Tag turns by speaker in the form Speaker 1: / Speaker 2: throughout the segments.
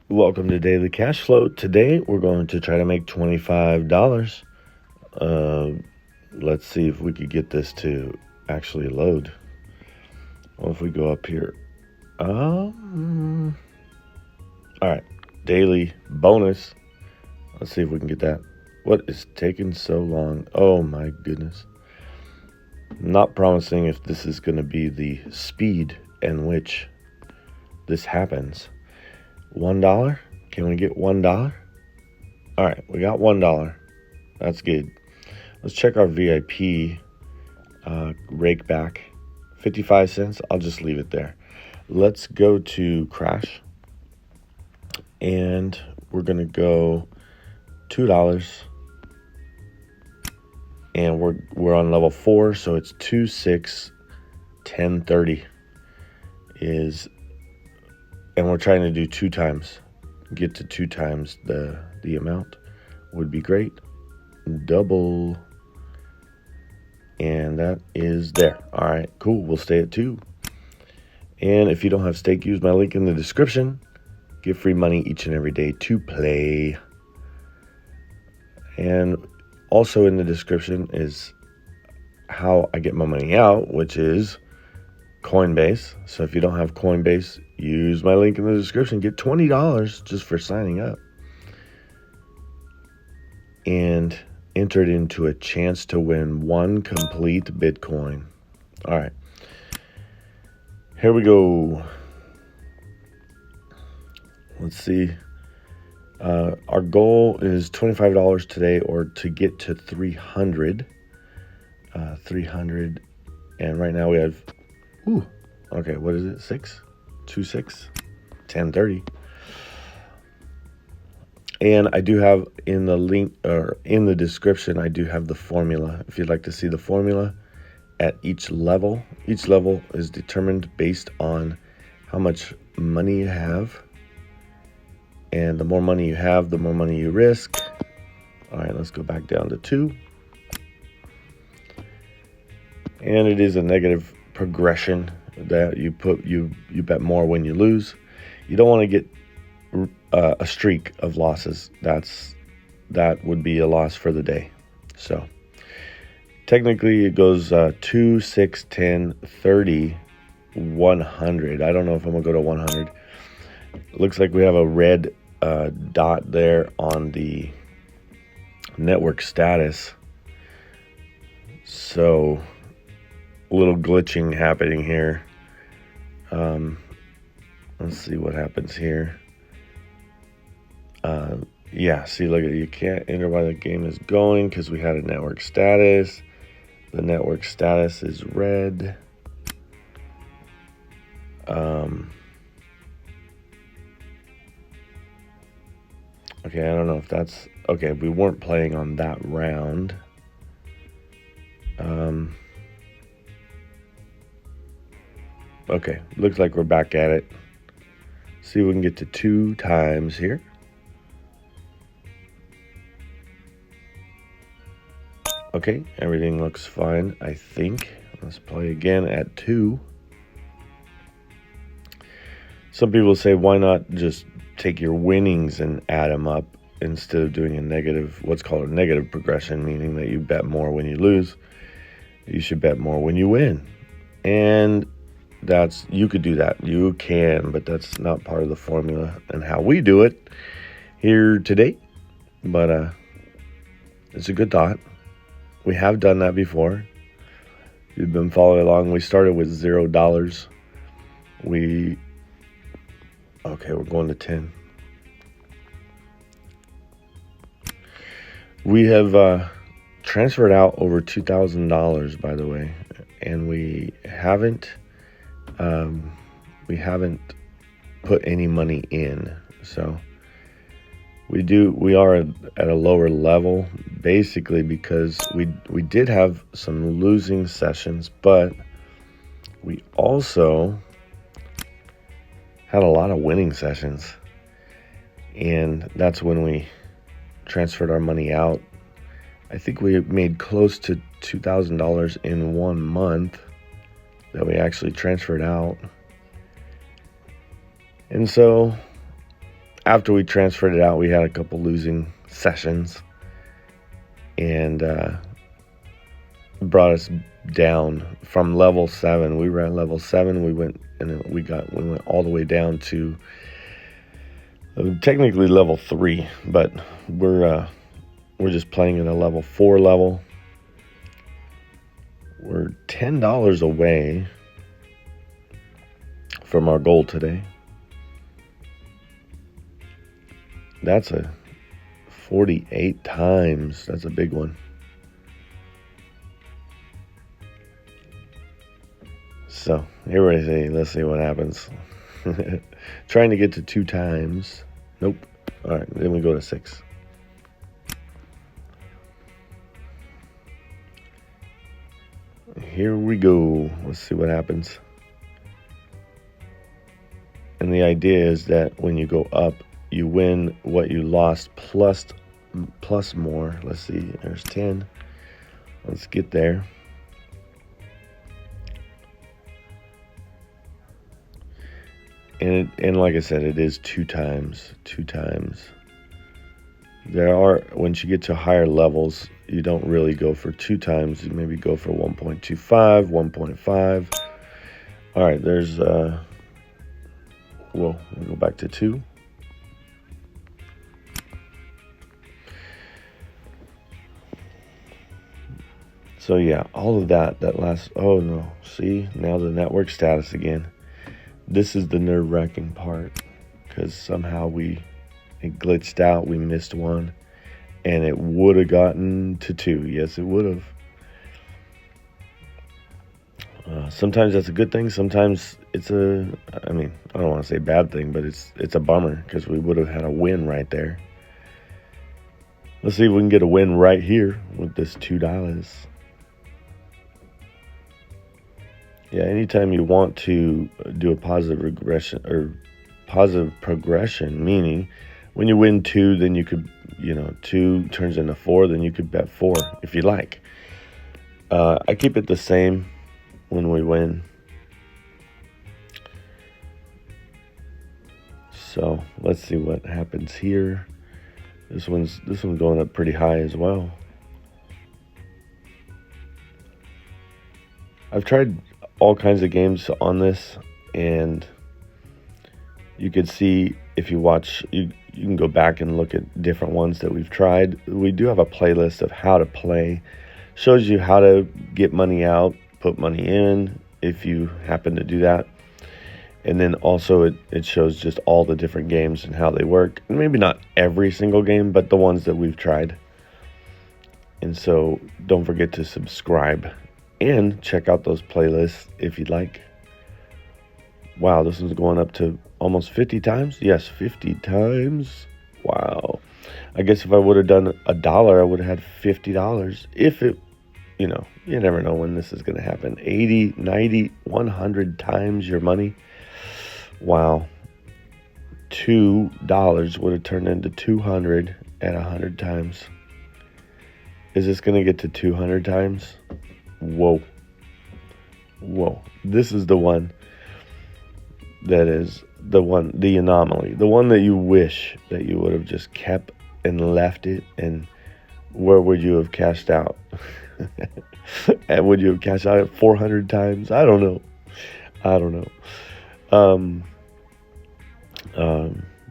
Speaker 1: Welcome to Daily Cash Flow. Today we're going to try to make $25. Let's see if we could get this to actually load. Well, if we go up here. All right, daily bonus. Let's see if we can get that. What is taking so long? Oh my goodness. Not promising if this is going to be the speed in which this happens. $1? Can we get $1? All right, we got $1. That's good. Let's check our VIP rake back. 55 cents. I'll just leave it there. Let's go to crash. And we're going to go $2. And we're on level 4, so it's 2, 6, 10, 30 is, and we're trying to do 2 times. Get to 2 times the amount would be great. Double. And that is there. All right, cool. We'll stay at 2. And if you don't have stake, use my link in the description. Get free money each and every day to play. And also in the description is how I get my money out, which is Coinbase. So if you don't have Coinbase, use my link in the description. Get $20 just for signing up. And entered into a chance to win 1 complete Bitcoin. All right. Here we go. Let's see. Our goal is $25 today, or to get to 300. 300. And right now we have, okay, what is it? 6? 2, 6, 10, 30. And I do have in the link, or in the description, I do have the formula. If you'd like to see the formula at each level is determined based on how much money you have. And the more money you have, the more money you risk. All right, let's go back down to 2. And it is a negative progression that you bet more when you lose. You don't want to get a streak of losses. That would be a loss for the day. So technically it goes 2, 6, 10, 30, 100. I don't know if I'm gonna go to 100. It looks like we have a red dot there on the network status. So a little glitching happening here. Let's see what happens here. Yeah, see, look, you can't enter while the game is going because we had a network status. The network status is red. Okay, I don't know if that's... Okay, we weren't playing on that round. Okay, looks like we're back at it. See if we can get to 2 times here. Okay, everything looks fine, I think. Let's play again at 2. Some people say, why not just take your winnings and add them up instead of doing a negative, what's called a negative progression, meaning that you bet more when you lose. You should bet more when you win. And you could do that. You can, but that's not part of the formula and how we do it here today. But it's a good thought. We have done that before. If you've been following along, we started with $0. Okay, we're going to 10. We have transferred out over $2,000, by the way, and we haven't put any money in. So we are at a lower level, basically because we did have some losing sessions, but we also had a lot of winning sessions, and that's when we transferred our money out. I think we made close to $2,000 in 1 month that we actually transferred out. And so after we transferred it out, we had a couple losing sessions, and brought us down from level 7. We were at level 7. We went all the way down to technically level 3, but we're just playing at a level 4 level. We're $10 away from our goal today. That's a 48 times. That's a big one. So here we see. Let's see what happens. Trying to get to 2 times. Nope. All right, then we go to 6. Here we go. Let's see what happens. And the idea is that when you go up, you win what you lost plus more. Let's see. There's 10. Let's get there. And like I said, it is 2 times. 2 times. Once you get to higher levels, you don't really go for 2 times. You maybe go for 1.25, 1.5. All right, there's, we'll go back to 2. So yeah, all of that last, oh no, see, now the network status again. This is the nerve-wracking part, because somehow it glitched out. We missed one, and it would have gotten to 2. Yes, it would have. Sometimes that's a good thing. Sometimes it's I don't want to say bad thing, but it's a bummer, because we would have had a win right there. Let's see if we can get a win right here with this $2. Yeah, anytime you want to do a positive regression or positive progression, meaning when you win 2, then you could, 2 turns into 4, then you could bet 4 if you like. I keep it the same when we win. So let's see what happens here. This one's going up pretty high as well. I've tried all kinds of games on this, and you could see, if you watch, you can go back and look at different ones that we've tried. We do have a playlist of how to play. Shows you how to get money out, put money in, if you happen to do that. And then also it shows just all the different games and how they work. And maybe not every single game, but the ones that we've tried. And so don't forget to subscribe and check out those playlists if you'd like. Wow, this one's going up to almost 50 times. Yes, 50 times. Wow. I guess if I would have done $1, I would have had $50. If it, you never know when this is going to happen. 80, 90, 100 times your money. Wow. $2 would have turned into 200 at 100 times. Is this going to get to 200 times? Whoa. This is the one that is the anomaly. The one that you wish that you would have just kept and left it. And where would you have cashed out? And would you have cashed out at 400 times? I don't know.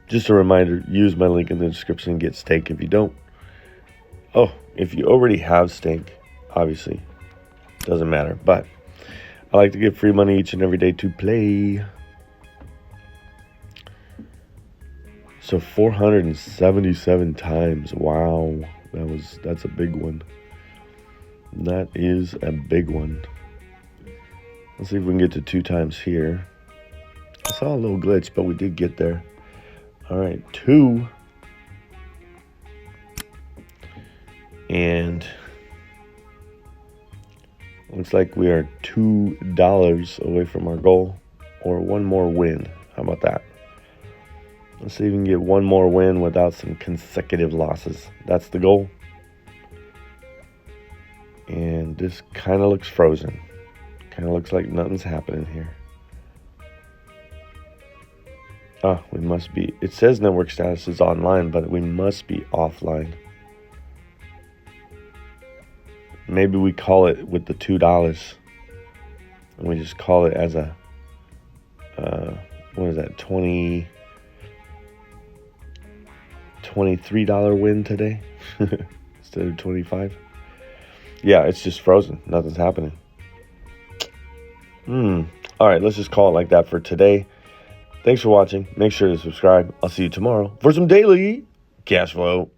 Speaker 1: Just a reminder, use my link in the description and get stake if you don't. Oh, if you already have stake, obviously, doesn't matter. But I like to give free money each and every day to play. So 477 times. Wow. That's a big one. That is a big one. Let's see if we can get to 2 times here. I saw a little glitch, but we did get there. All right, 2. And looks like we are $2 away from our goal, or one more win. How about that? Let's see if we can get one more win without some consecutive losses. That's the goal. And this kind of looks frozen. Kind of looks like nothing's happening here. We must be. It says network status is online, but we must be offline. Maybe we call it with the $2. And we just call it as a, what is that, $23 win today instead of 25. Yeah, it's just frozen. Nothing's happening. All right, let's just call it like that for today. Thanks for watching. Make sure to subscribe. I'll see you tomorrow for some daily cash flow.